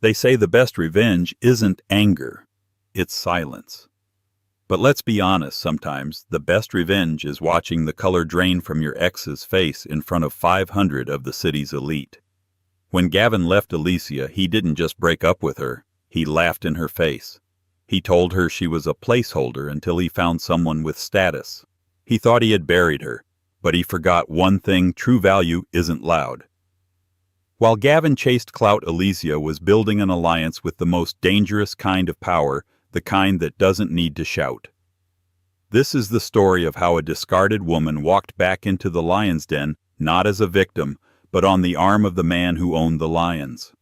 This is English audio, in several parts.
They say the best revenge isn't anger, it's silence. But let's be honest, sometimes the best revenge is watching the color drain from your ex's face in front of 500 of the city's elite. When Gavin left Alicia, he didn't just break up with her, he laughed in her face. He told her she was a placeholder until he found someone with status. He thought he had buried her, but he forgot one thing: true value isn't loud. While Gavin chased clout, Alicia was building an alliance with the most dangerous kind of power, the kind that doesn't need to shout. This is the story of how a discarded woman walked back into the lion's den, not as a victim, but on the arm of the man who owned the lions.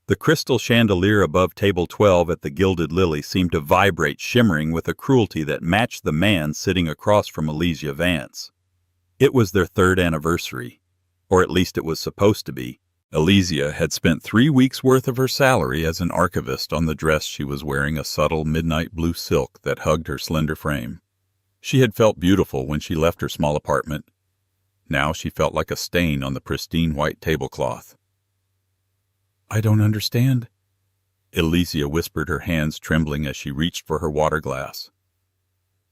The crystal chandelier above table 12 at the Gilded Lily seemed to vibrate, shimmering with a cruelty that matched the man sitting across from Alicia Vance. It was their 3rd anniversary, or at least it was supposed to be. Alicia had spent 3 weeks' worth of her salary as an archivist on the dress she was wearing, a subtle midnight blue silk that hugged her slender frame. She had felt beautiful when she left her small apartment. Now she felt like a stain on the pristine white tablecloth. "I don't understand," Alicia whispered, her hands trembling as she reached for her water glass.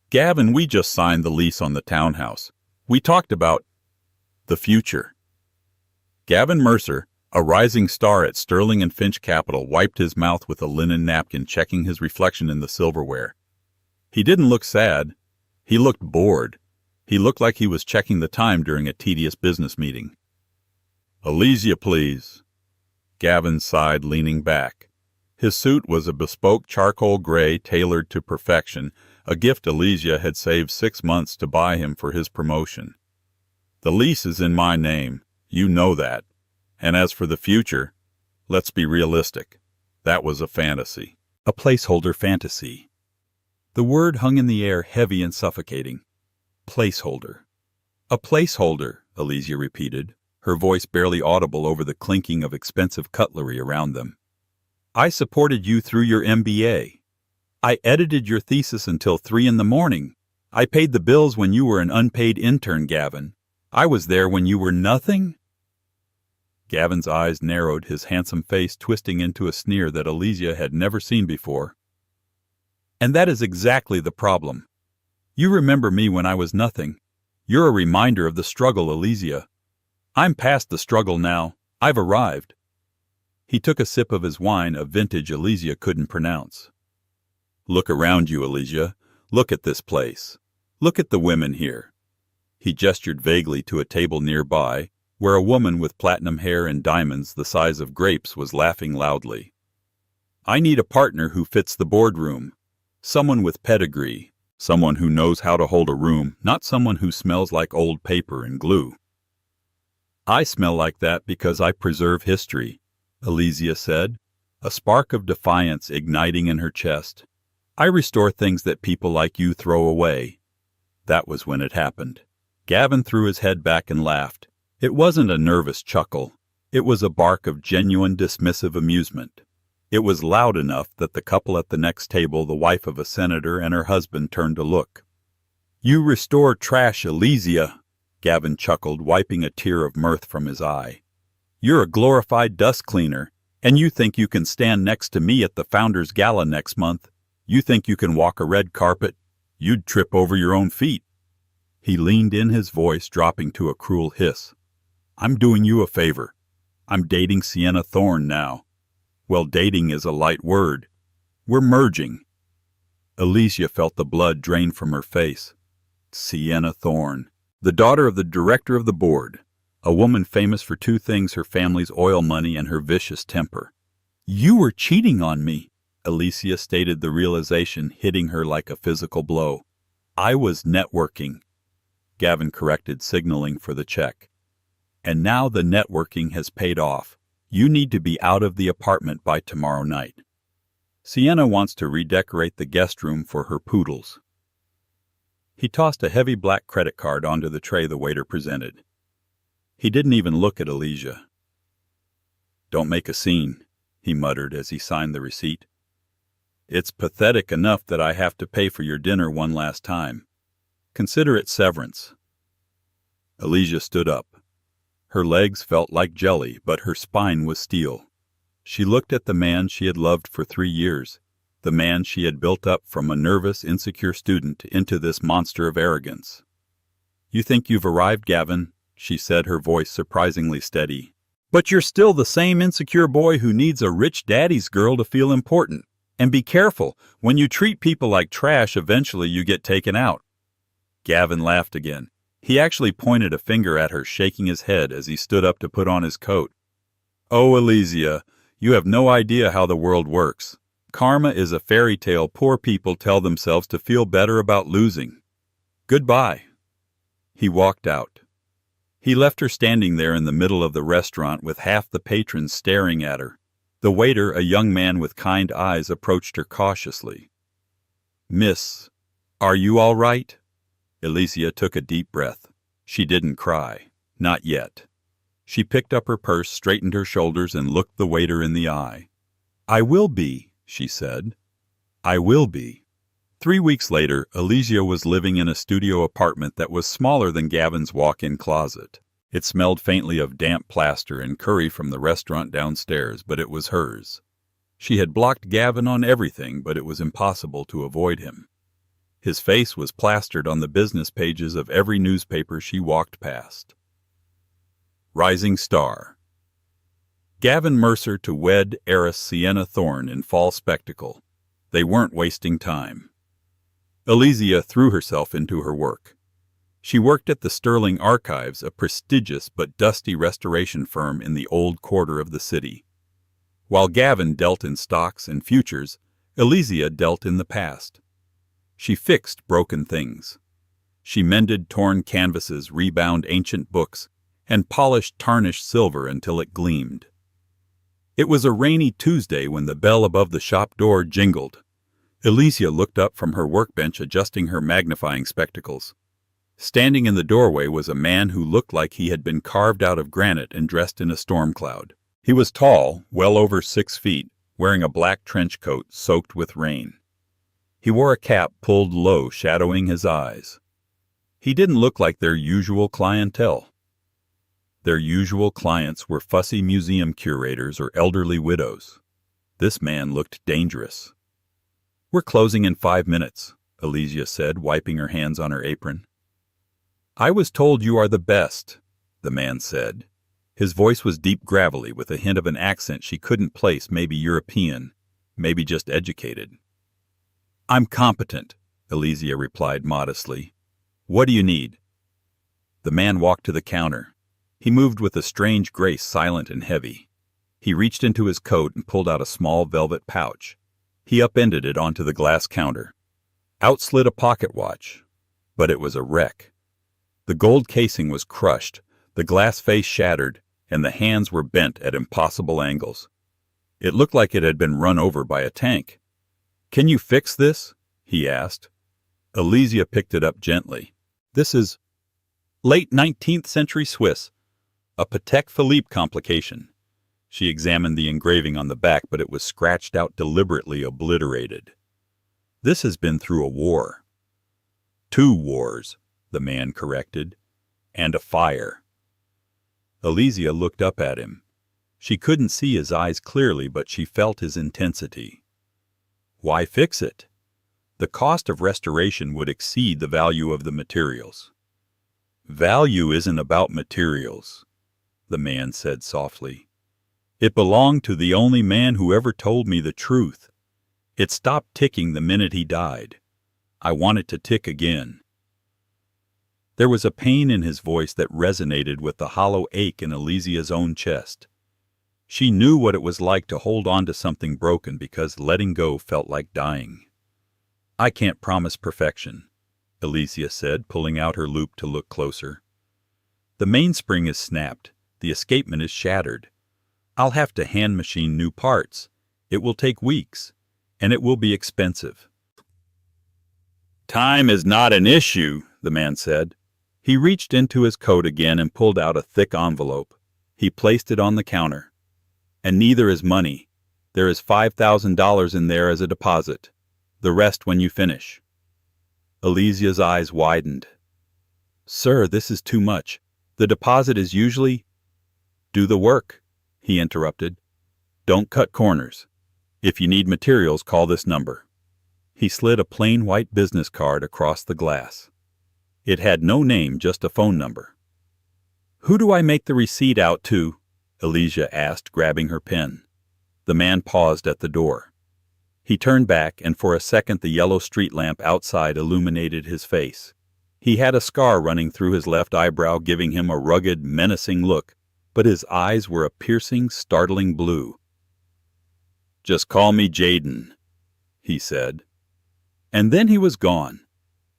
"Gavin, we just signed the lease on the townhouse. We talked about the future." Gavin Mercer, a rising star at Sterling and Finch Capital, wiped his mouth with a linen napkin, checking his reflection in the silverware. He didn't look sad. He looked bored. He looked like he was checking the time during a tedious business meeting. "Alicia, please." Gavin sighed, leaning back. His suit was a bespoke charcoal gray tailored to perfection, a gift Alicia had saved 6 months to buy him for his promotion. "The lease is in my name. You know that. And as for the future, let's be realistic. That was a fantasy. A placeholder fantasy." The word hung in the air, heavy and suffocating. Placeholder. "A placeholder," Alicia repeated, her voice barely audible over the clinking of expensive cutlery around them. "I supported you through your MBA. I edited your thesis until 3 in the morning. I paid the bills when you were an unpaid intern, Gavin. I was there when you were nothing?" Gavin's eyes narrowed, his handsome face twisting into a sneer that Alicia had never seen before. "And that is exactly the problem. You remember me when I was nothing. You're a reminder of the struggle, Alicia. I'm past the struggle now. I've arrived." He took a sip of his wine, a vintage Alicia couldn't pronounce. "Look around you, Alicia. Look at this place. Look at the women here." He gestured vaguely to a table nearby, where a woman with platinum hair and diamonds the size of grapes was laughing loudly. "I need a partner who fits the boardroom. Someone with pedigree. Someone who knows how to hold a room, not someone who smells like old paper and glue." "I smell like that because I preserve history," Alicia said, a spark of defiance igniting in her chest. "I restore things that people like you throw away." That was when it happened. Gavin threw his head back and laughed. It wasn't a nervous chuckle. It was a bark of genuine dismissive amusement. It was loud enough that the couple at the next table, the wife of a senator and her husband, turned to look. "You restore trash, Alicia," Gavin chuckled, wiping a tear of mirth from his eye. "You're a glorified dust cleaner, and you think you can stand next to me at the Founders Gala next month. You think you can walk a red carpet? You'd trip over your own feet." He leaned in, his voice dropping to a cruel hiss. "I'm doing you a favor. I'm dating Sienna Thorne now. Well, dating is a light word. We're merging." Alicia felt the blood drain from her face. Sienna Thorne, the daughter of the director of the board, a woman famous for 2 things: her family's oil money and her vicious temper. "You were cheating on me," Alicia stated, the realization hitting her like a physical blow. "I was networking," Gavin corrected, signaling for the check. "And now the networking has paid off. You need to be out of the apartment by tomorrow night. Sienna wants to redecorate the guest room for her poodles." He tossed a heavy black credit card onto the tray the waiter presented. He didn't even look at Alicia. "Don't make a scene," he muttered as he signed the receipt. "It's pathetic enough that I have to pay for your dinner one last time. Consider it severance." Alicia stood up. Her legs felt like jelly, but her spine was steel. She looked at the man she had loved for 3 years, the man she had built up from a nervous, insecure student into this monster of arrogance. "You think you've arrived, Gavin," she said, her voice surprisingly steady. "But you're still the same insecure boy who needs a rich daddy's girl to feel important. And be careful, when you treat people like trash, eventually you get taken out." Gavin laughed again. He actually pointed a finger at her, shaking his head as he stood up to put on his coat. "Oh, Elysia, you have no idea how the world works. Karma is a fairy tale poor people tell themselves to feel better about losing. Goodbye." He walked out. He left her standing there in the middle of the restaurant with half the patrons staring at her. The waiter, a young man with kind eyes, approached her cautiously. "Miss, are you all right?" Elysia took a deep breath. She didn't cry. Not yet. She picked up her purse, straightened her shoulders, and looked the waiter in the eye. "I will be," she said. "I will be." 3 weeks later, Elysia was living in a studio apartment that was smaller than Gavin's walk-in closet. It smelled faintly of damp plaster and curry from the restaurant downstairs, but it was hers. She had blocked Gavin on everything, but it was impossible to avoid him. His face was plastered on the business pages of every newspaper she walked past. Rising Star. Gavin Mercer to wed heiress Sienna Thorne in fall spectacle. They weren't wasting time. Elysia threw herself into her work. She worked at the Sterling Archives, a prestigious but dusty restoration firm in the old quarter of the city. While Gavin dealt in stocks and futures, Elysia dealt in the past. She fixed broken things. She mended torn canvases, rebound ancient books, and polished tarnished silver until it gleamed. It was a rainy Tuesday when the bell above the shop door jingled. Elysia looked up from her workbench, adjusting her magnifying spectacles. Standing in the doorway was a man who looked like he had been carved out of granite and dressed in a storm cloud. He was tall, well over 6 feet, wearing a black trench coat soaked with rain. He wore a cap pulled low, shadowing his eyes. He didn't look like their usual clientele. Their usual clients were fussy museum curators or elderly widows. This man looked dangerous. "We're closing in 5 minutes," Elysia said, wiping her hands on her apron. "I was told you are the best," the man said. His voice was deep gravelly, with a hint of an accent she couldn't place, maybe European, maybe just educated. "I'm competent," Elysia replied modestly. "What do you need?" The man walked to the counter. He moved with a strange grace, silent and heavy. He reached into his coat and pulled out a small velvet pouch. He upended it onto the glass counter. Out slid a pocket watch, but it was a wreck. The gold casing was crushed, the glass face shattered, and the hands were bent at impossible angles. It looked like it had been run over by a tank. "Can you fix this?" he asked. Elysia picked it up gently. "This is late 19th century Swiss, a Patek Philippe complication." She examined the engraving on the back, but it was scratched out, deliberately obliterated. "This has been through a war." "2 wars, the man corrected, "and a fire." Elysia looked up at him. She couldn't see his eyes clearly, but she felt his intensity. "Why fix it? The cost of restoration would exceed the value of the materials." "Value isn't about materials," the man said softly. "It belonged to the only man who ever told me the truth. It stopped ticking the minute he died. I want it to tick again." There was a pain in his voice that resonated with the hollow ache in Elysia's own chest. She knew what it was like to hold on to something broken, because letting go felt like dying. "I can't promise perfection," Elysia said, pulling out her loupe to look closer. "The mainspring is snapped. The escapement is shattered. I'll have to hand machine new parts. It will take weeks, and it will be expensive." "Time is not an issue," the man said. He reached into his coat again and pulled out a thick envelope. He placed it on the counter. "And neither is money. There is $5,000 in there as a deposit. The rest when you finish." Elysia's eyes widened. "Sir, this is too much. The deposit is usually—" "Do the work," he interrupted. Don't cut corners. If you need materials, call this number. He slid a plain white business card across the glass. It had no name, just a phone number. Who do I make the receipt out to? Elysia asked, grabbing her pen. The man paused at the door. He turned back, and for a second the yellow street lamp outside illuminated his face. He had a scar running through his left eyebrow, giving him a rugged, menacing look, but his eyes were a piercing, startling blue. "Just call me Jaden," he said. And then he was gone,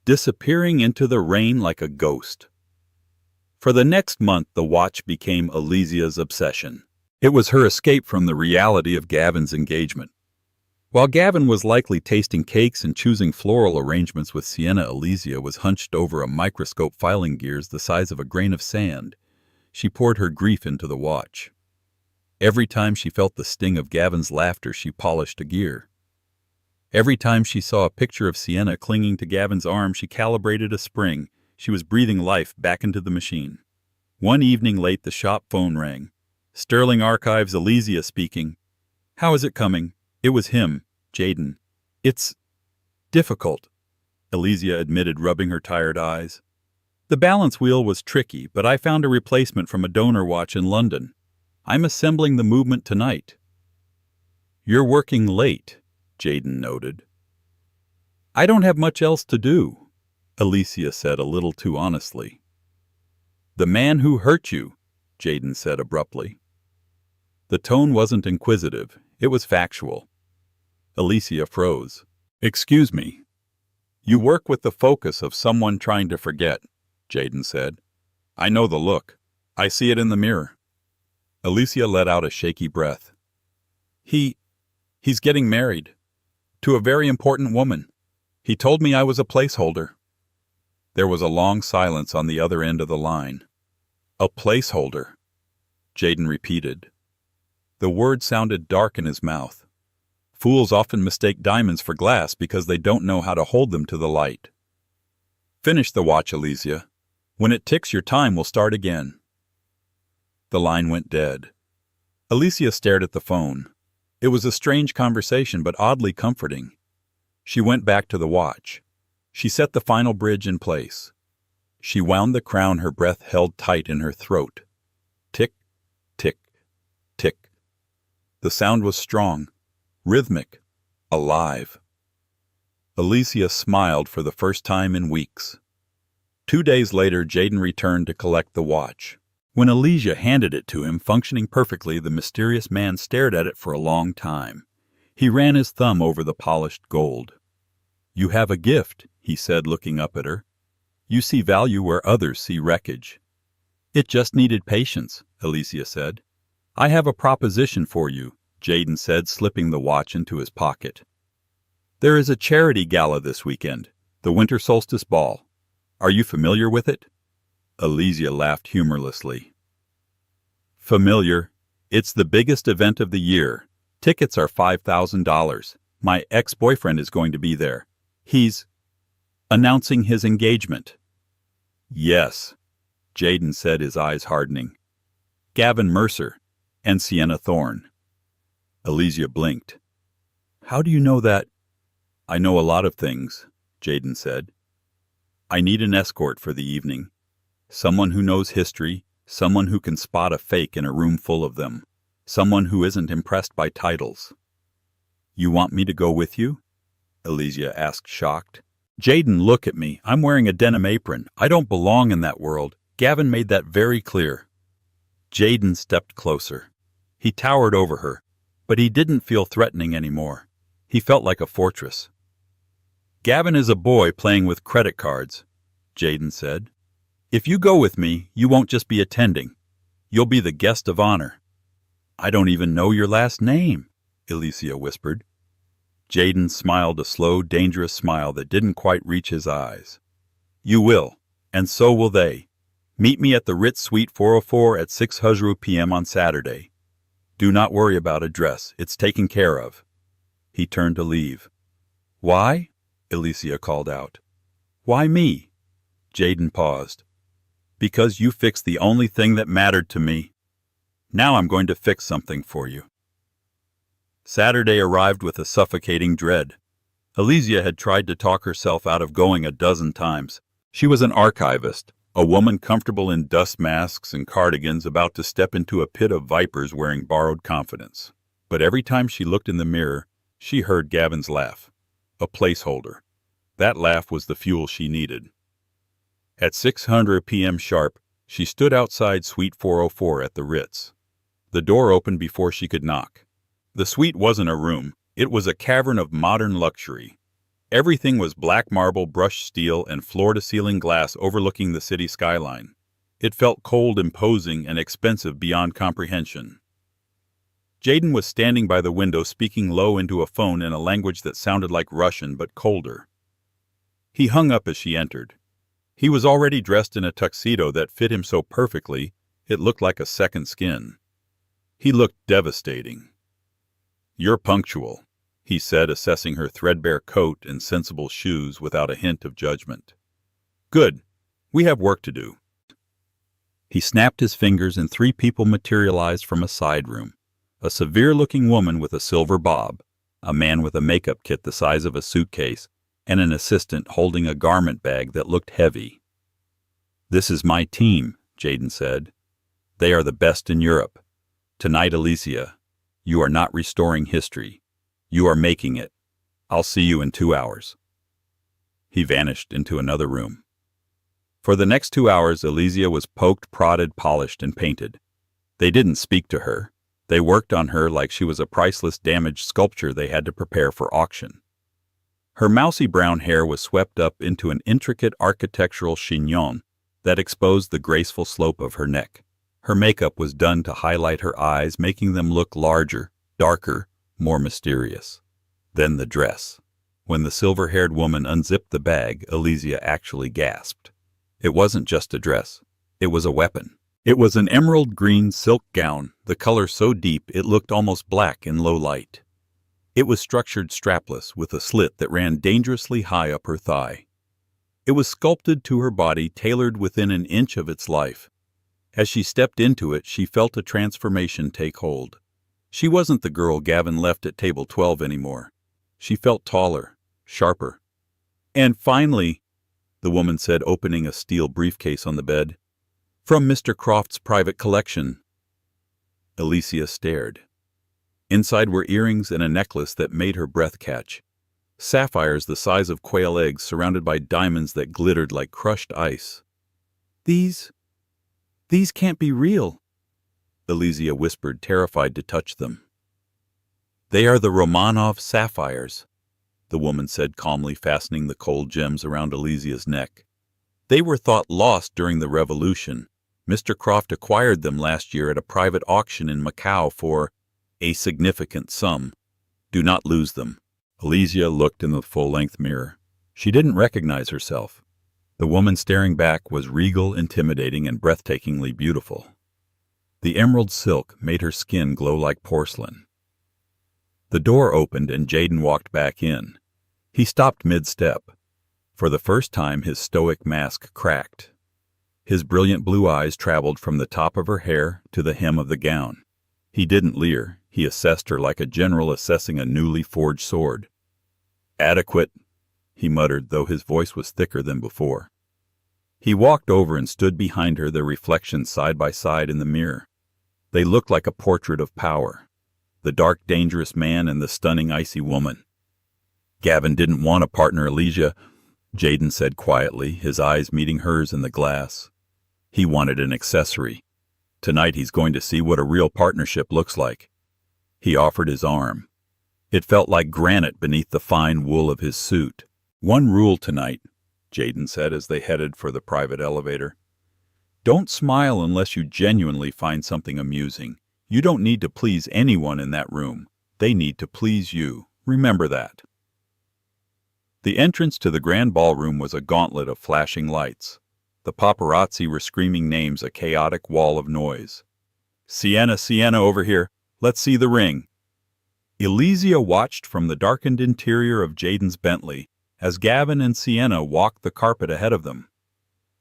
disappearing into the rain like a ghost. For the next month, the watch became Elysia's obsession. It was her escape from the reality of Gavin's engagement. While Gavin was likely tasting cakes and choosing floral arrangements with Sienna, Elysia was hunched over a microscope filing gears the size of a grain of sand. She poured her grief into the watch. Every time she felt the sting of Gavin's laughter, she polished a gear. Every time she saw a picture of Sienna clinging to Gavin's arm, she calibrated a spring. She was breathing life back into the machine. One evening late, the shop phone rang. Sterling Archives, Elysia speaking. "How is it coming?" It was him, Jaden. "It's difficult," Elysia admitted, rubbing her tired eyes. "The balance wheel was tricky, but I found a replacement from a donor watch in London. I'm assembling the movement tonight." "You're working late," Jaden noted. "I don't have much else to do," Elysia said a little too honestly. "The man who hurt you," Jaden said abruptly. The tone wasn't inquisitive, it was factual. Elysia froze. "Excuse me." "You work with the focus of someone trying to forget," Jaden said. "I know the look. I see it in the mirror." Elysia let out a shaky breath. He's getting married. To a very important woman. He told me I was a placeholder." There was a long silence on the other end of the line. "A placeholder," Jaden repeated. The word sounded dark in his mouth. "Fools often mistake diamonds for glass because they don't know how to hold them to the light." "Finish the watch, Elysia. When it ticks, your time will start again." The line went dead. Elysia stared at the phone. It was a strange conversation, but oddly comforting. She went back to the watch. She set the final bridge in place. She wound the crown, her breath held tight in her throat. Tick, tick, tick. The sound was strong, rhythmic, alive. Elysia smiled for the first time in weeks. 2 days later, Jaden returned to collect the watch. When Elysia handed it to him, functioning perfectly, the mysterious man stared at it for a long time. He ran his thumb over the polished gold. "You have a gift," he said, looking up at her. "You see value where others see wreckage." "It just needed patience," Elysia said. "I have a proposition for you," Jaden said, slipping the watch into his pocket. "There is a charity gala this weekend, the Winter Solstice Ball. Are you familiar with it?" Elysia laughed humorlessly. "Familiar. It's the biggest event of the year. Tickets are $5,000. My ex-boyfriend is going to be there. He's announcing his engagement." "Yes," Jaden said, his eyes hardening. "Gavin Mercer and Sienna Thorne." Elysia blinked. "How do you know that?" "I know a lot of things," Jaden said. "I need an escort for the evening. Someone who knows history, someone who can spot a fake in a room full of them, someone who isn't impressed by titles." "You want me to go with you?" Elysia asked, shocked. "Jaden, look at me. I'm wearing a denim apron. I don't belong in that world. Gavin made that very clear." Jaden stepped closer. He towered over her, but he didn't feel threatening anymore. He felt like a fortress. "Gavin is a boy playing with credit cards," Jaden said. "If you go with me, you won't just be attending. You'll be the guest of honor." "I don't even know your last name," Elysia whispered. Jaden smiled a slow, dangerous smile that didn't quite reach his eyes. "You will, and so will they. Meet me at the Ritz Suite 404 at 6:00 p.m. on Saturday. Do not worry about a dress. It's taken care of." He turned to leave. "Why?" Elysia called out. "Why me?" Jaden paused. "Because you fixed the only thing that mattered to me. Now I'm going to fix something for you." Saturday arrived with a suffocating dread. Elysia had tried to talk herself out of going a dozen times. She was an archivist, a woman comfortable in dust masks and cardigans about to step into a pit of vipers wearing borrowed confidence. But every time she looked in the mirror, she heard Gavin's laugh. A placeholder. That laugh was the fuel she needed. At 6:00 p.m. sharp, she stood outside Suite 404 at the Ritz. The door opened before she could knock. The suite wasn't a room. It was a cavern of modern luxury. Everything was black marble, brushed steel, and floor-to-ceiling glass overlooking the city skyline. It felt cold, imposing, and expensive beyond comprehension. Jaden was standing by the window speaking low into a phone in a language that sounded like Russian but colder. He hung up as she entered. He was already dressed in a tuxedo that fit him so perfectly it looked like a second skin. He looked devastating. "You're punctual," he said, assessing her threadbare coat and sensible shoes without a hint of judgment. "Good. We have work to do." He snapped his fingers and 3 people materialized from a side room. A severe-looking woman with a silver bob, a man with a makeup kit the size of a suitcase, and an assistant holding a garment bag that looked heavy. "This is my team," Jaden said. "They are the best in Europe. Tonight, Elysia, you are not restoring history. You are making it. I'll see you in 2 hours." He vanished into another room. For the next 2 hours, Elysia was poked, prodded, polished, and painted. They didn't speak to her. They worked on her like she was a priceless damaged sculpture they had to prepare for auction. Her mousy brown hair was swept up into an intricate architectural chignon that exposed the graceful slope of her neck. Her makeup was done to highlight her eyes, making them look larger, darker, more mysterious. Then the dress. When the silver-haired woman unzipped the bag, Elysia actually gasped. It wasn't just a dress. It was a weapon. It was an emerald green silk gown, the color so deep it looked almost black in low light. It was structured strapless, with a slit that ran dangerously high up her thigh. It was sculpted to her body, tailored within an inch of its life. As she stepped into it, she felt a transformation take hold. She wasn't the girl Gavin left at table 12 anymore. She felt taller, sharper. "And finally," the woman said, opening a steel briefcase on the bed, "from Mr. Croft's private collection." Elysia stared. Inside were earrings and a necklace that made her breath catch. Sapphires the size of quail eggs surrounded by diamonds that glittered like crushed ice. These can't be real," Elysia whispered, terrified to touch them. "They are the Romanov sapphires," the woman said calmly, fastening the cold gems around Elysia's neck. "They were thought lost during the revolution. Mr. Croft acquired them last year at a private auction in Macau for a significant sum. Do not lose them." Elysia looked in the full-length mirror. She didn't recognize herself. The woman staring back was regal, intimidating, and breathtakingly beautiful. The emerald silk made her skin glow like porcelain. The door opened and Jaden walked back in. He stopped mid-step. For the first time, his stoic mask cracked. His brilliant blue eyes traveled from the top of her hair to the hem of the gown. He didn't leer. He assessed her like a general assessing a newly forged sword. "Adequate," he muttered, though his voice was thicker than before. He walked over and stood behind her, their reflections side by side in the mirror. They looked like a portrait of power. The dark, dangerous man and the stunning, icy woman. "Gavin didn't want a partner, Elysia," Jaden said quietly, his eyes meeting hers in the glass. "He wanted an accessory. Tonight he's going to see what a real partnership looks like." He offered his arm. It felt like granite beneath the fine wool of his suit. "One rule tonight," Jaden said as they headed for the private elevator. "Don't smile unless you genuinely find something amusing. You don't need to please anyone in that room. They need to please you. Remember that." The entrance to the grand ballroom was a gauntlet of flashing lights. The paparazzi were screaming names, a chaotic wall of noise. "Sienna, Sienna, over here. Let's see the ring." Elysia watched from the darkened interior of Jaden's Bentley as Gavin and Sienna walked the carpet ahead of them.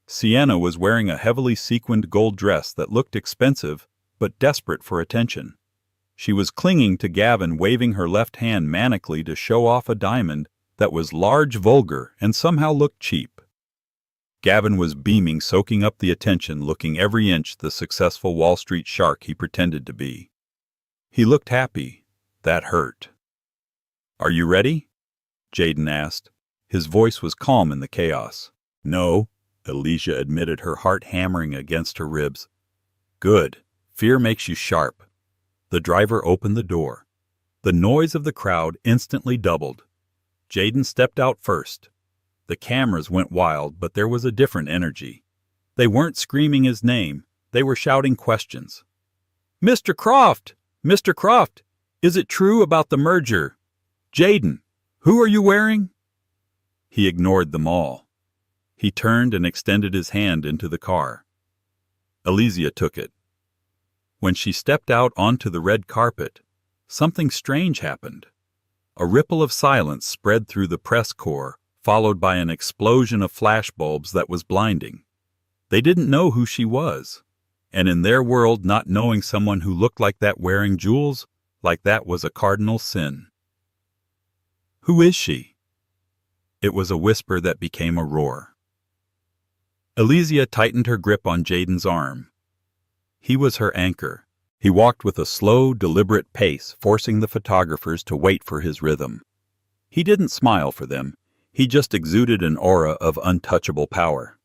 Sienna was wearing a heavily sequined gold dress that looked expensive but desperate for attention. She was clinging to Gavin, waving her left hand manically to show off a diamond that was large, vulgar, and somehow looked cheap. Gavin was beaming, soaking up the attention, looking every inch the successful Wall Street shark he pretended to be. He looked happy. That hurt. "Are you ready?" Jaden asked. His voice was calm in the chaos. "No," Alicia admitted, her heart hammering against her ribs. "Good. Fear makes you sharp." The driver opened the door. The noise of the crowd instantly doubled. Jaden stepped out first. The cameras went wild, but there was a different energy. They weren't screaming his name. They were shouting questions. "Mr. Croft! Mr. Croft! Is it true about the merger? Jaden, who are you wearing?" He ignored them all. He turned and extended his hand into the car. Alicia took it. When she stepped out onto the red carpet, something strange happened. A ripple of silence spread through the press corps, followed by an explosion of flashbulbs that was blinding. They didn't know who she was, and in their world, not knowing someone who looked like that wearing jewels, like that was a cardinal sin. "Who is she?" It was a whisper that became a roar. Alicia tightened her grip on Jaden's arm. He was her anchor. He walked with a slow, deliberate pace, forcing the photographers to wait for his rhythm. He didn't smile for them. He just exuded an aura of untouchable power.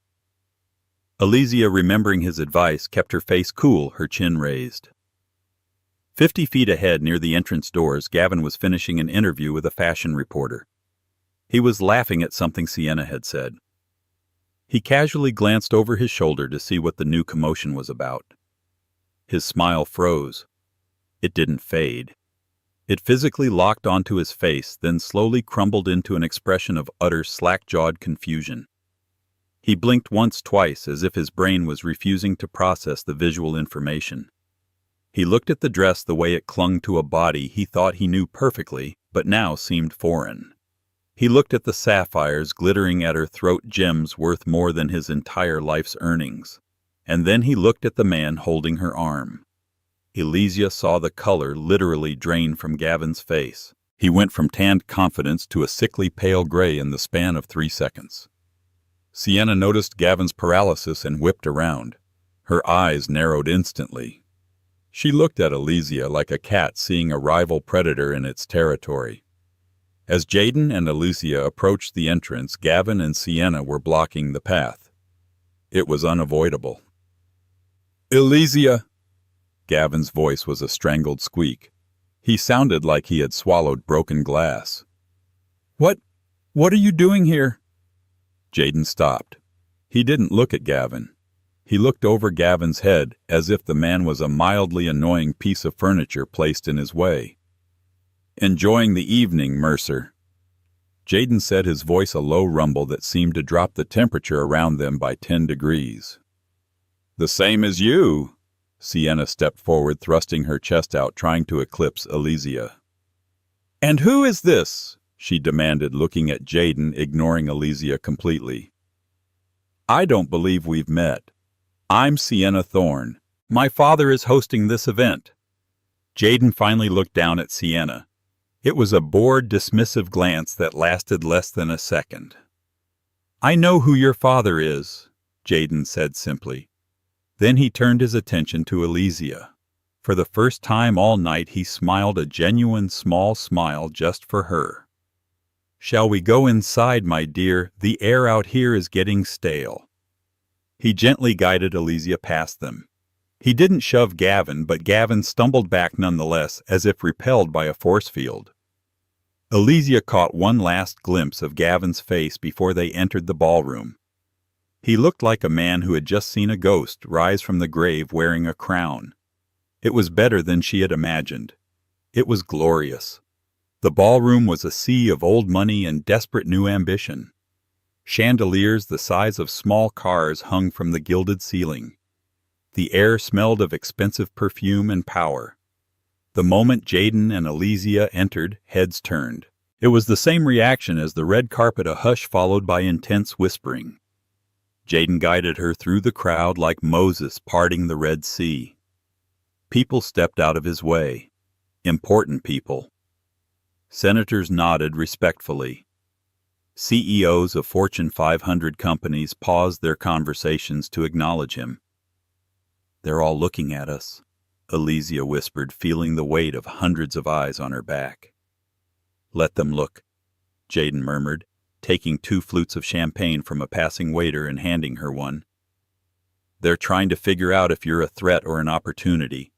Alicia, remembering his advice, kept her face cool, her chin raised. 50 feet ahead, near the entrance doors, Gavin was finishing an interview with a fashion reporter. He was laughing at something Sienna had said. He casually glanced over his shoulder to see what the new commotion was about. His smile froze. It didn't fade. It physically locked onto his face, then slowly crumbled into an expression of utter slack-jawed confusion. He blinked once, twice, as if his brain was refusing to process the visual information. He looked at the dress the way it clung to a body he thought he knew perfectly, but now seemed foreign. He looked at the sapphires glittering at her throat, gems worth more than his entire life's earnings. And then he looked at the man holding her arm. Alicia saw the color literally drain from Gavin's face. He went from tanned confidence to a sickly pale gray in the span of 3 seconds. Sienna noticed Gavin's paralysis and whipped around. Her eyes narrowed instantly. She looked at Alicia like a cat seeing a rival predator in its territory. As Jaden and Alicia approached the entrance, Gavin and Sienna were blocking the path. It was unavoidable. "Alicia!" Gavin's voice was a strangled squeak. He sounded like he had swallowed broken glass. What are you doing here?" Jaden stopped. He didn't look at Gavin. He looked over Gavin's head as if the man was a mildly annoying piece of furniture placed in his way. "Enjoying the evening, Mercer." Jaden said, his voice a low rumble that seemed to drop the temperature around them by 10 degrees. "The same as you." Sienna stepped forward, thrusting her chest out, trying to eclipse Alicia. "And who is this?" she demanded, looking at Jaden, ignoring Alicia completely. "I don't believe we've met. I'm Sienna Thorne. My father is hosting this event." Jaden finally looked down at Sienna. It was a bored, dismissive glance that lasted less than a second. "I know who your father is," Jaden said simply. Then he turned his attention to Alicia. For the first time all night he smiled a genuine small smile just for her. "Shall we go inside, my dear? The air out here is getting stale." He gently guided Alicia past them. He didn't shove Gavin, but Gavin stumbled back nonetheless, as if repelled by a force field. Alicia caught one last glimpse of Gavin's face before they entered the ballroom. He looked like a man who had just seen a ghost rise from the grave wearing a crown. It was better than she had imagined. It was glorious. The ballroom was a sea of old money and desperate new ambition. Chandeliers the size of small cars hung from the gilded ceiling. The air smelled of expensive perfume and power. The moment Jaden and Alicia entered, heads turned. It was the same reaction as the red carpet, a hush followed by intense whispering. Jaden guided her through the crowd like Moses parting the Red Sea. People stepped out of his way. Important people. Senators nodded respectfully. CEOs of Fortune 500 companies paused their conversations to acknowledge him. "They're all looking at us," Elysia whispered, feeling the weight of hundreds of eyes on her back. "Let them look," Jaden murmured, taking 2 flutes of champagne from a passing waiter and handing her one. "They're trying to figure out if you're a threat or an opportunity.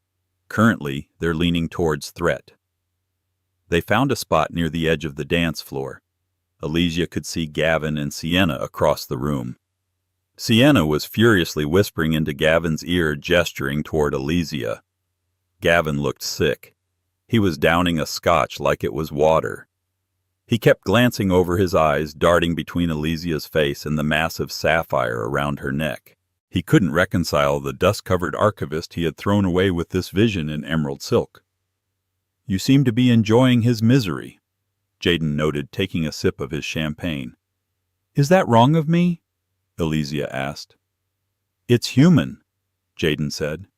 Currently, they're leaning towards threat." They found a spot near the edge of the dance floor. Elysia could see Gavin and Sienna across the room. Sienna was furiously whispering into Gavin's ear, gesturing toward Elysia. Gavin looked sick. He was downing a scotch like it was water. He kept glancing over his eyes, darting between Elysia's face and the massive sapphire around her neck. He couldn't reconcile the dust-covered archivist he had thrown away with this vision in emerald silk. "You seem to be enjoying his misery," Jaden noted, taking a sip of his champagne. "Is that wrong of me?" Elysia asked. "It's human," Jaden said.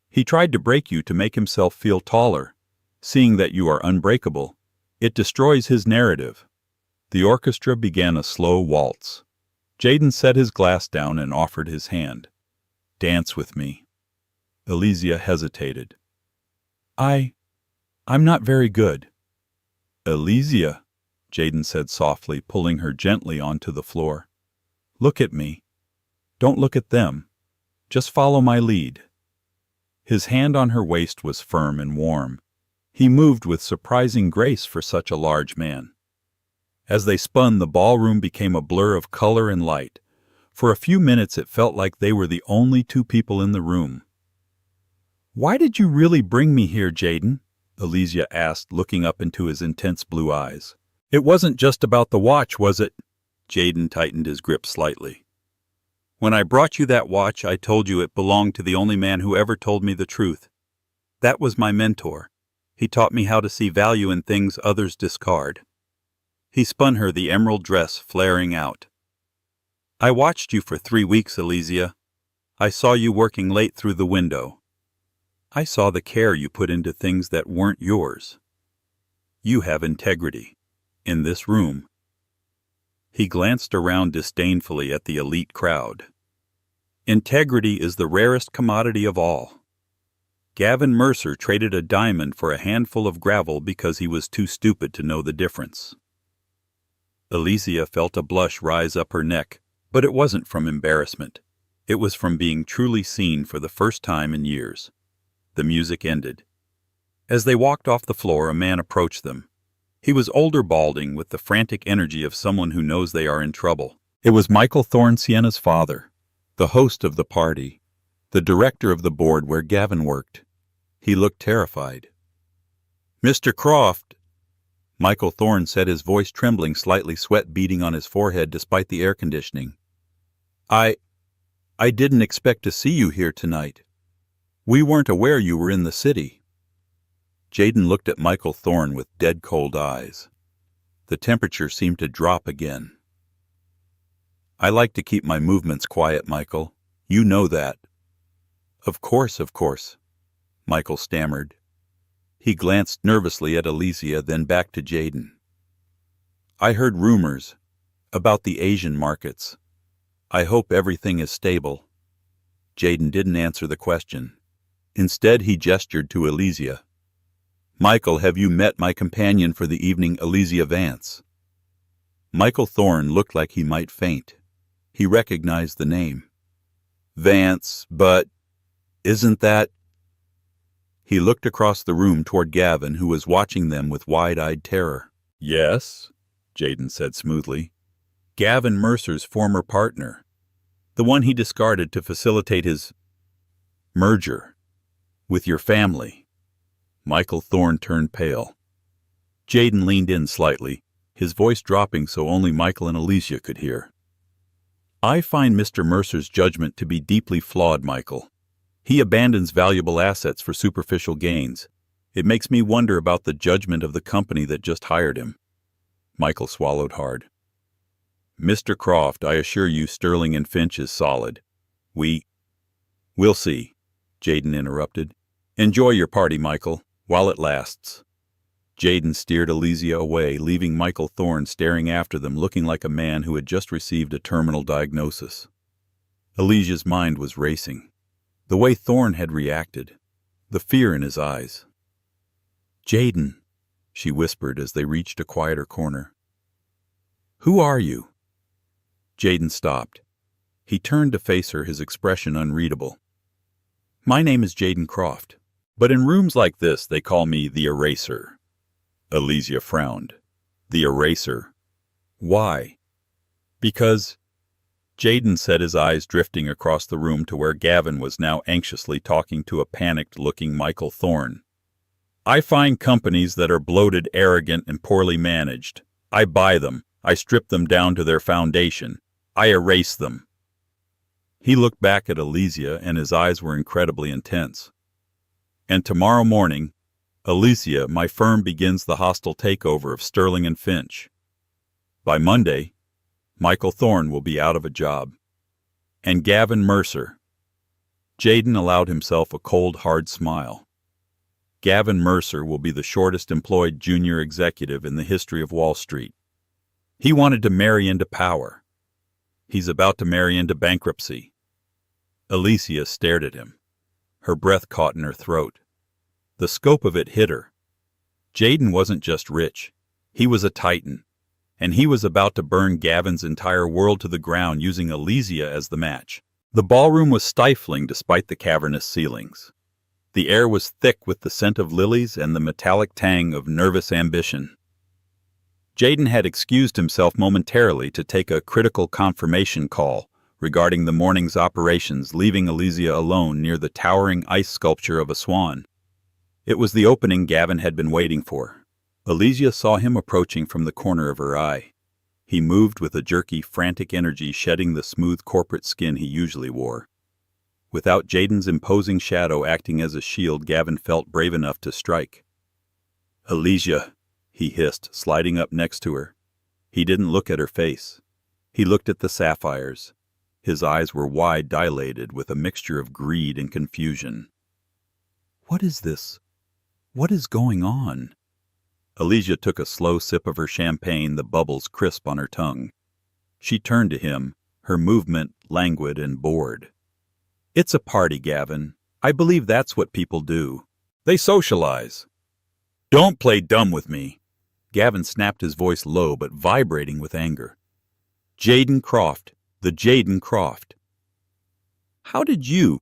"He tried to break you to make himself feel taller. Seeing that you are unbreakable, it destroys his narrative." The orchestra began a slow waltz. Jaden set his glass down and offered his hand. "Dance with me." Elysia hesitated. I'm not very good." "Elysia," Jaden said softly, pulling her gently onto the floor. "Look at me. Don't look at them. Just follow my lead." His hand on her waist was firm and warm. He moved with surprising grace for such a large man. As they spun, the ballroom became a blur of color and light. For a few minutes it felt like they were the only 2 people in the room. "Why did you really bring me here, Jaden?" Elysia asked, looking up into his intense blue eyes. "It wasn't just about the watch, was it?" Jaden tightened his grip slightly. "When I brought you that watch, I told you it belonged to the only man who ever told me the truth. That was my mentor. He taught me how to see value in things others discard." He spun her, the emerald dress flaring out. "I watched you for 3 weeks, Elysia. I saw you working late through the window. I saw the care you put into things that weren't yours. You have integrity. In this room." He glanced around disdainfully at the elite crowd. "Integrity is the rarest commodity of all. Gavin Mercer traded a diamond for a handful of gravel because he was too stupid to know the difference." Elysia felt a blush rise up her neck, but it wasn't from embarrassment. It was from being truly seen for the first time in years. The music ended. As they walked off the floor, a man approached them. He was older, balding, with the frantic energy of someone who knows they are in trouble. It was Michael Thorne, Sienna's father, the host of the party, the director of the board where Gavin worked. He looked terrified. "Mr. Croft," Michael Thorne said, his voice trembling, slightly, sweat beading on his forehead despite the air conditioning. I didn't expect to see you here tonight. We weren't aware you were in the city." Jaden looked at Michael Thorne with dead-cold eyes. The temperature seemed to drop again. "I like to keep my movements quiet, Michael. You know that." Of course," Michael stammered. He glanced nervously at Elysia, then back to Jaden. "I heard rumors about the Asian markets. I hope everything is stable." Jaden didn't answer the question. Instead, he gestured to Elysia. "Michael, have you met my companion for the evening, Elysia Vance?" Michael Thorne looked like he might faint. He recognized the name. "Vance, but isn't that—" He looked across the room toward Gavin, who was watching them with wide-eyed terror. "Yes," Jaden said smoothly. "Gavin Mercer's former partner. The one he discarded to facilitate his merger with your family." Michael Thorne turned pale. Jaden leaned in slightly, his voice dropping so only Michael and Elysia could hear. "I find Mr. Mercer's judgment to be deeply flawed, Michael. He abandons valuable assets for superficial gains. It makes me wonder about the judgment of the company that just hired him." Michael swallowed hard. "Mr. Croft, I assure you Sterling and Finch is solid. We'll see," Jaden interrupted. "Enjoy your party, Michael. While it lasts. Jaden steered Elysia away, leaving Michael Thorne staring after them, looking like a man who had just received a terminal diagnosis. Elysia's mind was racing. The way Thorne had reacted. The fear in his eyes. "Jaden," she whispered as they reached a quieter corner. "Who are you?" Jaden stopped. He turned to face her, his expression unreadable. "My name is Jaden Croft, but in rooms like this they call me the Eraser." Elysia frowned. "The Eraser? Why?" "Because—" Jaden said, his eyes drifting across the room to where Gavin was now anxiously talking to a panicked-looking Michael Thorne. "I find companies that are bloated, arrogant, and poorly managed. I buy them. I strip them down to their foundation. I erase them." He looked back at Elysia, and his eyes were incredibly intense. "And tomorrow morning, Elysia, my firm begins the hostile takeover of Sterling and Finch. By Monday, Michael Thorne will be out of a job. And Gavin Mercer." Jaden allowed himself a cold, hard smile. "Gavin Mercer will be the shortest employed junior executive in the history of Wall Street. He wanted to marry into power. He's about to marry into bankruptcy." Elysia stared at him. Her breath caught in her throat. The scope of it hit her. Jaden wasn't just rich. He was a titan. And he was about to burn Gavin's entire world to the ground using Elysia as the match. The ballroom was stifling despite the cavernous ceilings. The air was thick with the scent of lilies and the metallic tang of nervous ambition. Jaden had excused himself momentarily to take a critical confirmation call regarding the morning's operations, leaving Elysia alone near the towering ice sculpture of a swan. It was the opening Gavin had been waiting for. Elysia saw him approaching from the corner of her eye. He moved with a jerky, frantic energy, shedding the smooth corporate skin he usually wore. Without Jaden's imposing shadow acting as a shield, Gavin felt brave enough to strike. "Elysia," he hissed, sliding up next to her. He didn't look at her face. He looked at the sapphires. His eyes were wide, dilated, with a mixture of greed and confusion. "What is this? What is going on?" Elysia took a slow sip of her champagne, the bubbles crisp on her tongue. She turned to him, her movement languid and bored. "It's a party, Gavin. I believe that's what people do. They socialize." "Don't play dumb with me." Gavin snapped, his voice low but vibrating with anger. "Jaden Croft. The Jaden Croft." How did you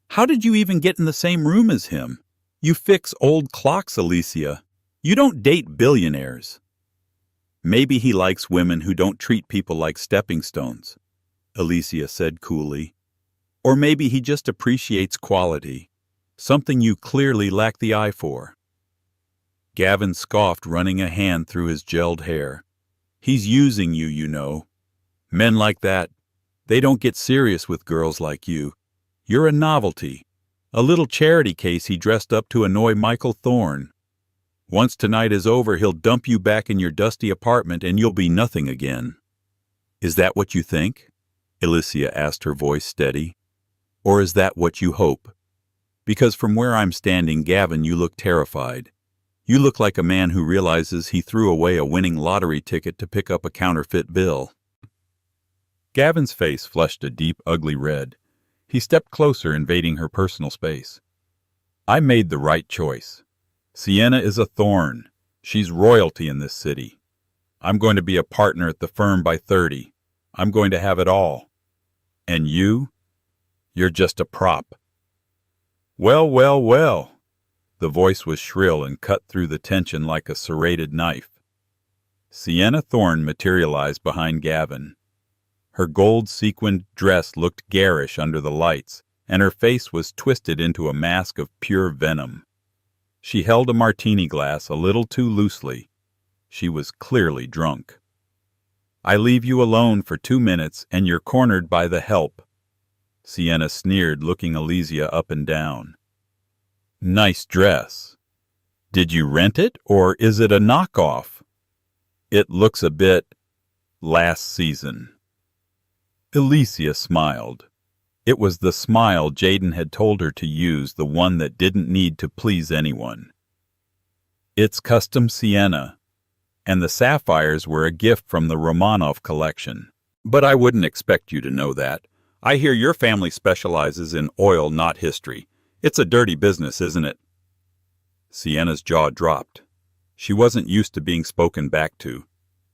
even get in the same room as him? You fix old clocks, Elysia. You don't date billionaires." "Maybe he likes women who don't treat people like stepping stones," Elysia said coolly. "Or maybe he just appreciates quality, something you clearly lack the eye for." Gavin scoffed, running a hand through his gelled hair. "He's using you, you know. Men like that, they don't get serious with girls like you. You're a novelty, a little charity case he dressed up to annoy Michael Thorne. Once tonight is over, he'll dump you back in your dusty apartment and you'll be nothing again." "Is that what you think?" Elysia asked, her voice steady. "Or is that what you hope? Because from where I'm standing, Gavin, you look terrified. You look like a man who realizes he threw away a winning lottery ticket to pick up a counterfeit bill." Gavin's face flushed a deep, ugly red. He stepped closer, invading her personal space. "I made the right choice. Sienna is a Thorne. She's royalty in this city. I'm going to be a partner at the firm by 30. I'm going to have it all. And you're just a prop." "Well, well, well." The voice was shrill and cut through the tension like a serrated knife. Sienna Thorne materialized behind Gavin. Her gold-sequined dress looked garish under the lights, and her face was twisted into a mask of pure venom. She held a martini glass a little too loosely. She was clearly drunk. "I leave you alone for 2 minutes, and you're cornered by the help." Sienna sneered, looking Elysia up and down. "Nice dress. Did you rent it, or is it a knockoff?" "It looks a bit last season." Elysia smiled. It was the smile Jaden had told her to use, the one that didn't need to please anyone. It's custom sienna, and the sapphires were a gift from the Romanov collection. But I wouldn't expect you to know that. I hear your family specializes in oil, not history. It's a dirty business, isn't it? Sienna's jaw dropped. She wasn't used to being spoken back to.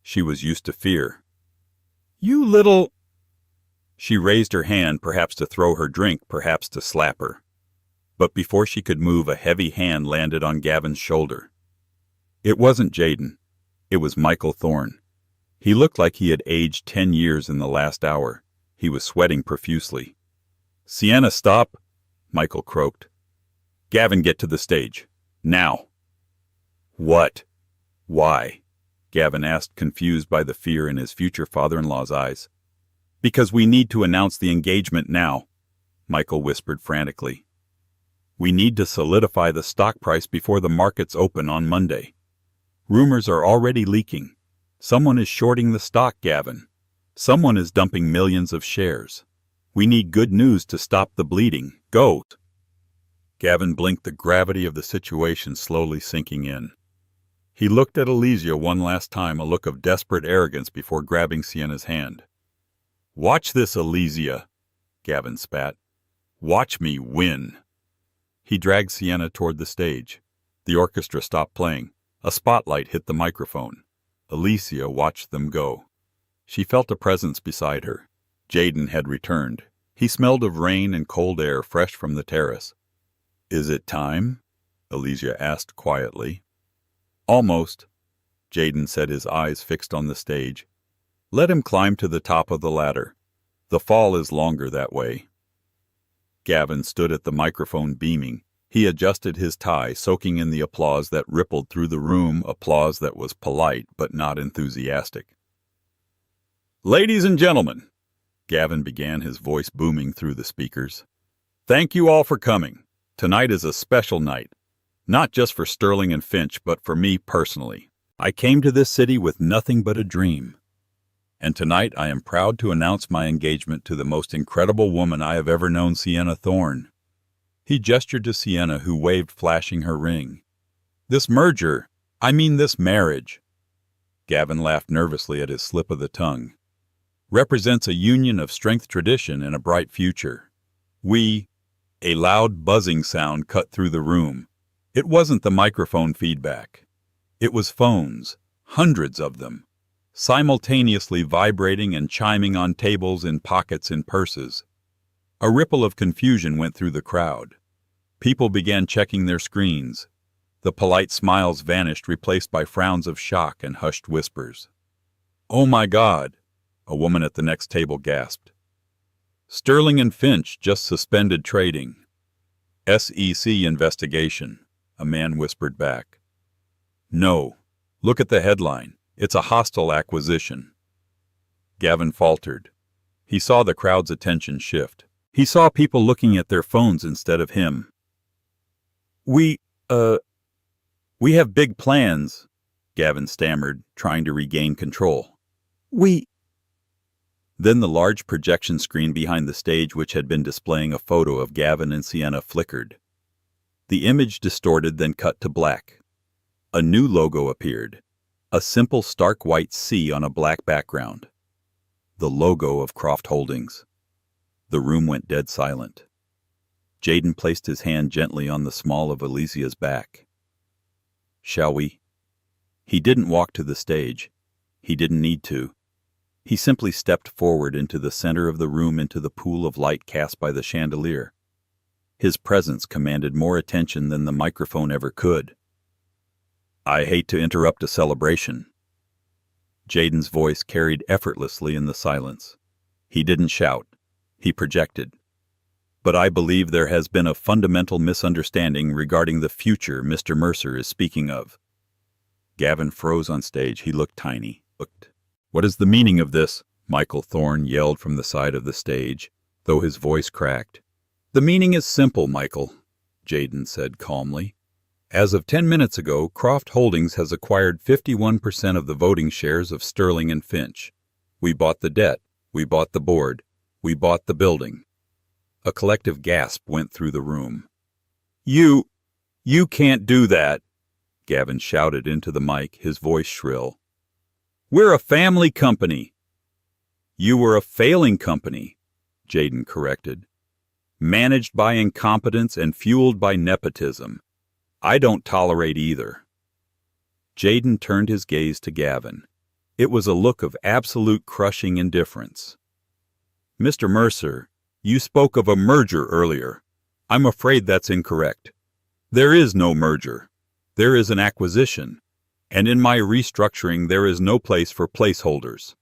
She was used to fear. You little... She raised her hand, perhaps to throw her drink, perhaps to slap her. But before she could move, a heavy hand landed on Gavin's shoulder. It wasn't Jaden. It was Michael Thorne. He looked like he had aged 10 years in the last hour. He was sweating profusely. Sienna, stop, Michael croaked. Gavin, get to the stage. Now. What? Why? Gavin asked, confused by the fear in his future father-in-law's eyes. Because we need to announce the engagement now, Michael whispered frantically. We need to solidify the stock price before the markets open on Monday. Rumors are already leaking. Someone is shorting the stock, Gavin. Someone is dumping millions of shares. We need good news to stop the bleeding. Go! Gavin blinked, the gravity of the situation slowly sinking in. He looked at Elysia one last time, a look of desperate arrogance before grabbing Sienna's hand. Watch this, Elysia, Gavin spat. Watch me win. He dragged Sienna toward the stage. The orchestra stopped playing. A spotlight hit the microphone. Elysia watched them go. She felt a presence beside her. Jaden had returned. He smelled of rain and cold air fresh from the terrace. Is it time? Elysia asked quietly. Almost, Jaden said, his eyes fixed on the stage. Let him climb to the top of the ladder. The fall is longer that way. Gavin stood at the microphone beaming. He adjusted his tie, soaking in the applause that rippled through the room, applause that was polite but not enthusiastic. Ladies and gentlemen, Gavin began, his voice booming through the speakers. Thank you all for coming. Tonight is a special night. Not just for Sterling and Finch, but for me personally. I came to this city with nothing but a dream. And tonight I am proud to announce my engagement to the most incredible woman I have ever known, Sienna Thorne. He gestured to Sienna, who waved, flashing her ring. This marriage, Gavin laughed nervously at his slip of the tongue, represents a union of strength, tradition, and a bright future. A loud buzzing sound cut through the room. It wasn't the microphone feedback. It was phones, hundreds of them, simultaneously vibrating and chiming on tables, in pockets, in purses. A ripple of confusion went through the crowd. People began checking their screens. The polite smiles vanished, replaced by frowns of shock and hushed whispers. Oh my God, a woman at the next table gasped. Sterling and Finch just suspended trading. SEC investigation, a man whispered back. No, look at the headline. It's a hostile acquisition. Gavin faltered. He saw the crowd's attention shift. He saw people looking at their phones instead of him. We have big plans, Gavin stammered, trying to regain control. Then the large projection screen behind the stage, which had been displaying a photo of Gavin and Sienna, flickered. The image distorted, then cut to black. A new logo appeared. A simple, stark white C on a black background. The logo of Croft Holdings. The room went dead silent. Jaden placed his hand gently on the small of Elysia's back. Shall we? He didn't walk to the stage. He didn't need to. He simply stepped forward into the center of the room, into the pool of light cast by the chandelier. His presence commanded more attention than the microphone ever could. I hate to interrupt a celebration. Jaden's voice carried effortlessly in the silence. He didn't shout. He projected. But I believe there has been a fundamental misunderstanding regarding the future Mr. Mercer is speaking of. Gavin froze on stage. He looked tiny. What is the meaning of this? Michael Thorne yelled from the side of the stage, though his voice cracked. The meaning is simple, Michael, Jaden said calmly. As of 10 minutes ago, Croft Holdings has acquired 51% of the voting shares of Sterling and Finch. We bought the debt. We bought the board. We bought the building. A collective gasp went through the room. You can't do that, Gavin shouted into the mic, his voice shrill. "We're a family company." "You were a failing company," Jaden corrected. "Managed by incompetence and fueled by nepotism. I don't tolerate either." Jaden turned his gaze to Gavin. It was a look of absolute crushing indifference. "Mr. Mercer, you spoke of a merger earlier. I'm afraid that's incorrect. There is no merger. There is an acquisition. And in my restructuring there is no place for placeholders."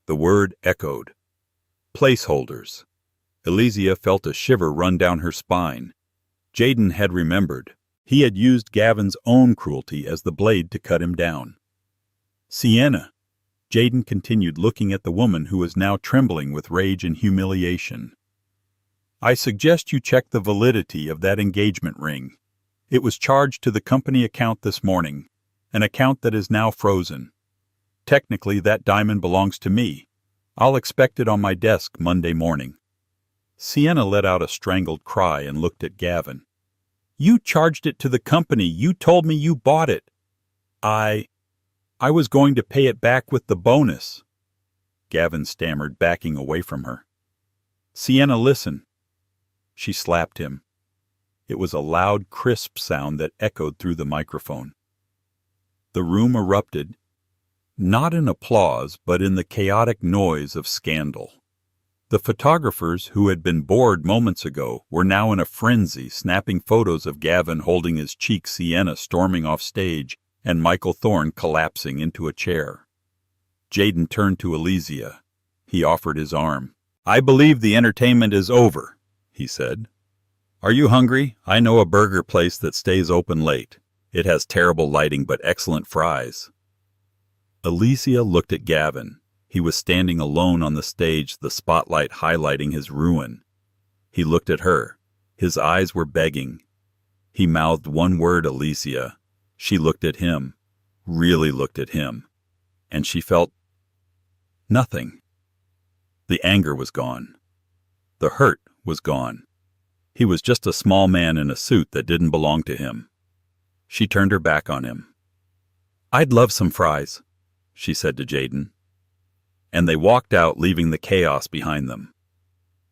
The word echoed. Placeholders. Elysia felt a shiver run down her spine. Jaden had remembered. He had used Gavin's own cruelty as the blade to cut him down. "Sienna," Jaden continued, looking at the woman who was now trembling with rage and humiliation. "I suggest you check the validity of that engagement ring. It was charged to the company account this morning, an account that is now frozen. Technically, that diamond belongs to me. I'll expect it on my desk Monday morning." Sienna let out a strangled cry and looked at Gavin. "You charged it to the company. You told me you bought it." I was going to pay it back with the bonus," Gavin stammered, backing away from her. "Sienna, listen." She slapped him. It was a loud, crisp sound that echoed through the microphone. The room erupted, not in applause, but in the chaotic noise of scandal. The photographers who had been bored moments ago were now in a frenzy, snapping photos of Gavin holding his cheek, Sienna storming off stage, and Michael Thorne collapsing into a chair. Jaden turned to Elysia. He offered his arm. "I believe the entertainment is over," he said. "Are you hungry? I know a burger place that stays open late. It has terrible lighting but excellent fries." Elysia looked at Gavin. He was standing alone on the stage, the spotlight highlighting his ruin. He looked at her. His eyes were begging. He mouthed one word, "Elysia." She looked at him, really looked at him, and she felt nothing. The anger was gone. The hurt was gone. He was just a small man in a suit that didn't belong to him. She turned her back on him. "I'd love some fries," she said to Jaden. And they walked out, leaving the chaos behind them.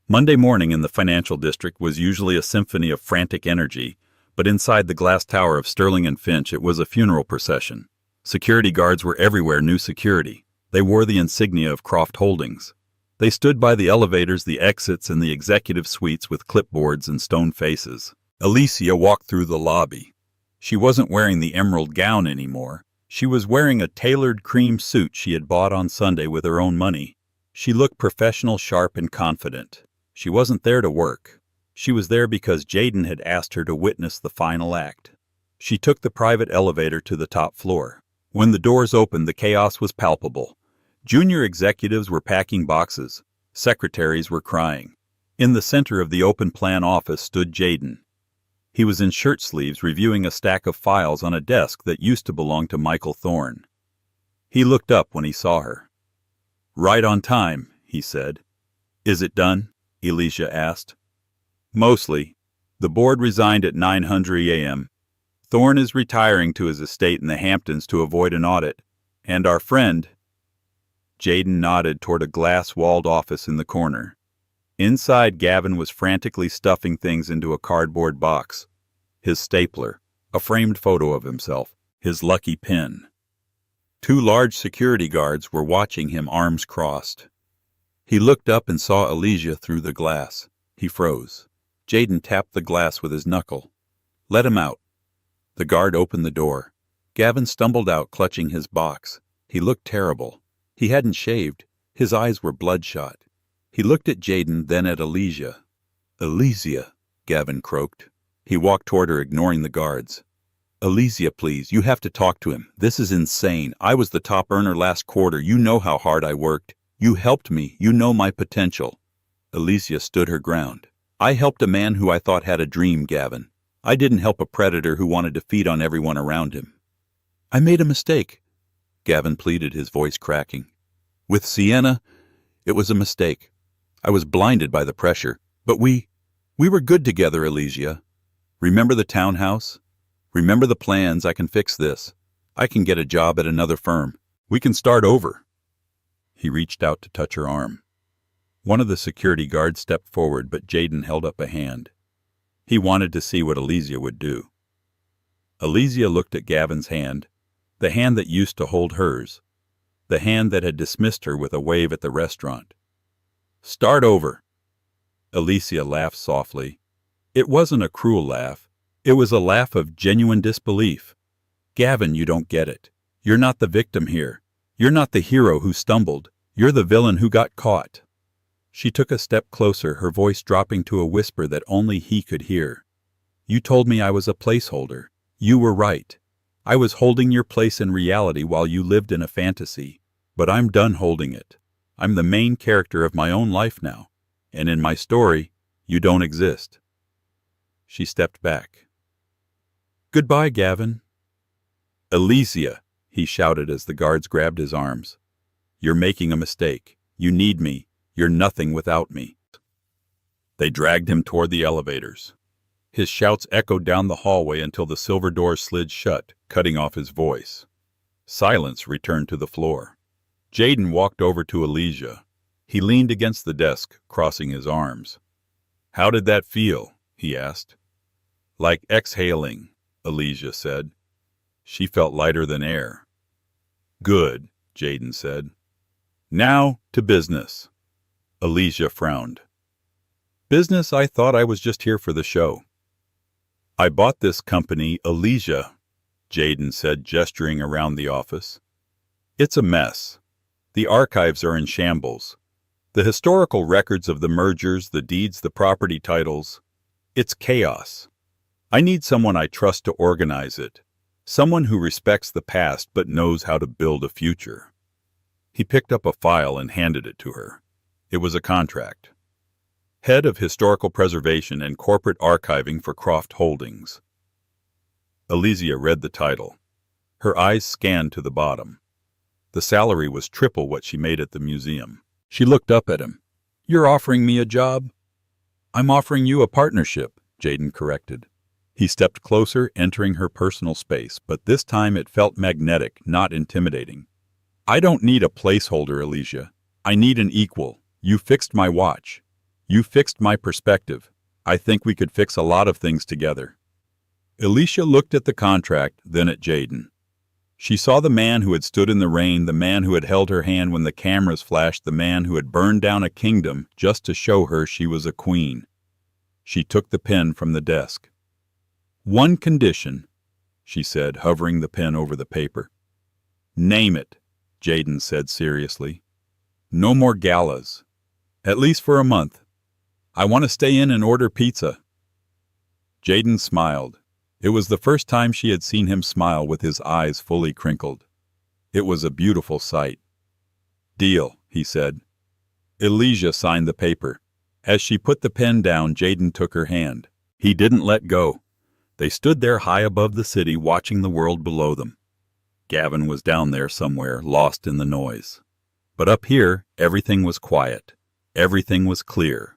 Monday morning in the financial district was usually a symphony of frantic energy, but inside the glass tower of Sterling and Finch it was a funeral procession. Security guards were everywhere, new security. They wore the insignia of Croft Holdings. They stood by the elevators, the exits, and the executive suites with clipboards and stone faces. Elysia walked through the lobby. She wasn't wearing the emerald gown anymore. She was wearing a tailored cream suit she had bought on Sunday with her own money. She looked professional, sharp, and confident. She wasn't there to work. She was there because Jaden had asked her to witness the final act. She took the private elevator to the top floor. When the doors opened, the chaos was palpable. Junior executives were packing boxes. Secretaries were crying. In the center of the open plan office stood Jaden. He was in shirt sleeves reviewing a stack of files on a desk that used to belong to Michael Thorne. He looked up when he saw her. "Right on time," he said. "Is it done?" Elysia asked. "Mostly. The board resigned at 9:00 a.m. Thorne is retiring to his estate in the Hamptons to avoid an audit. And our friend—" Jaden nodded toward a glass-walled office in the corner. Inside, Gavin was frantically stuffing things into a cardboard box. His stapler, a framed photo of himself, his lucky pin. 2 large security guards were watching him, arms crossed. He looked up and saw Elysia through the glass. He froze. Jaden tapped the glass with his knuckle. "Let him out." The guard opened the door. Gavin stumbled out, clutching his box. He looked terrible. He hadn't shaved. His eyes were bloodshot. He looked at Jaden, then at Elysia. "Elysia," Gavin croaked. He walked toward her, ignoring the guards. "Elysia, please, you have to talk to him. This is insane. I was the top earner last quarter. You know how hard I worked. You helped me. You know my potential." Elysia stood her ground. "I helped a man who I thought had a dream, Gavin. I didn't help a predator who wanted to feed on everyone around him." "I made a mistake," Gavin pleaded, his voice cracking. "With Sienna, it was a mistake. I was blinded by the pressure. But we were good together, Elysia. Remember the townhouse? Remember the plans, I can fix this. I can get a job at another firm. We can start over. He reached out to touch her arm. One of the security guards stepped forward, but Jaden held up a hand. He wanted to see what Elysia would do. Elysia looked at Gavin's hand, the hand that used to hold hers, the hand that had dismissed her with a wave at the restaurant. Start over. Elysia laughed softly. It wasn't a cruel laugh. It was a laugh of genuine disbelief. Gavin, you don't get it. You're not the victim here. You're not the hero who stumbled. You're the villain who got caught. She took a step closer, her voice dropping to a whisper that only he could hear. You told me I was a placeholder. You were right. I was holding your place in reality while you lived in a fantasy. But I'm done holding it. I'm the main character of my own life now. And in my story, you don't exist. She stepped back. Goodbye, Gavin. Elysia, he shouted as the guards grabbed his arms. You're making a mistake. You need me. You're nothing without me. They dragged him toward the elevators. His shouts echoed down the hallway until the silver doors slid shut, cutting off his voice. Silence returned to the floor. Jaden walked over to Elysia. He leaned against the desk, crossing his arms. How did that feel? He asked. Like exhaling, Elysia said. She felt lighter than air. Good, Jaden said. Now to business. Elysia frowned. Business? I thought I was just here for the show. I bought this company, Elysia, Jaden said, gesturing around the office. It's a mess. The archives are in shambles. The historical records of the mergers, the deeds, the property titles. It's chaos. I need someone I trust to organize it. Someone who respects the past but knows how to build a future. He picked up a file and handed it to her. It was a contract. Head of Historical Preservation and Corporate Archiving for Croft Holdings. Elysia read the title. Her eyes scanned to the bottom. The salary was triple what she made at the museum. She looked up at him. You're offering me a job? I'm offering you a partnership, Jaden corrected. He stepped closer, entering her personal space, but this time it felt magnetic, not intimidating. I don't need a placeholder, Elysia. I need an equal. You fixed my watch. You fixed my perspective. I think we could fix a lot of things together. Elysia looked at the contract, then at Jaden. She saw the man who had stood in the rain, the man who had held her hand when the cameras flashed, the man who had burned down a kingdom just to show her she was a queen. She took the pen from the desk. One condition, she said, hovering the pen over the paper. Name it, Jaden said seriously. No more galas. At least for a month. I want to stay in and order pizza. Jaden smiled. It was the first time she had seen him smile with his eyes fully crinkled. It was a beautiful sight. Deal, he said. Elysia signed the paper. As she put the pen down, Jaden took her hand. He didn't let go. They stood there high above the city, watching the world below them. Gavin was down there somewhere, lost in the noise. But up here, everything was quiet. Everything was clear.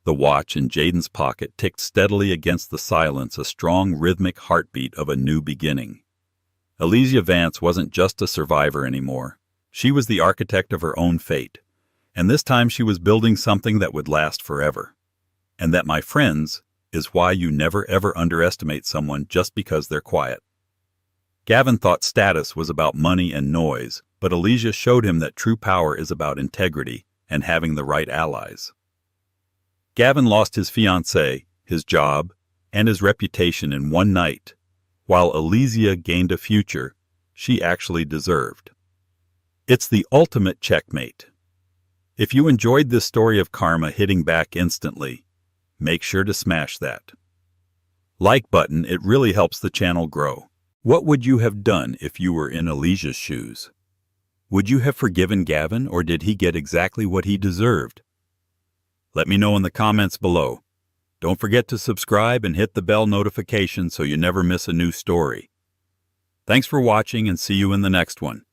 The watch in Jaden's pocket ticked steadily against the silence, a strong rhythmic heartbeat of a new beginning. Elysia Vance wasn't just a survivor anymore. She was the architect of her own fate. And this time she was building something that would last forever. And that, my friends, is why you never ever underestimate someone just because they're quiet. Gavin thought status was about money and noise, but Elysia showed him that true power is about integrity and having the right allies. Gavin lost his fiancée, his job, and his reputation in one night, while Elysia gained a future she actually deserved. It's the ultimate checkmate. If you enjoyed this story of karma hitting back instantly, make sure to smash that like button. It really helps the channel grow. What would you have done if you were in Elysia's shoes? Would you have forgiven Gavin, or did he get exactly what he deserved? Let me know in the comments below. Don't forget to subscribe and hit the bell notification so you never miss a new story. Thanks for watching, and see you in the next one.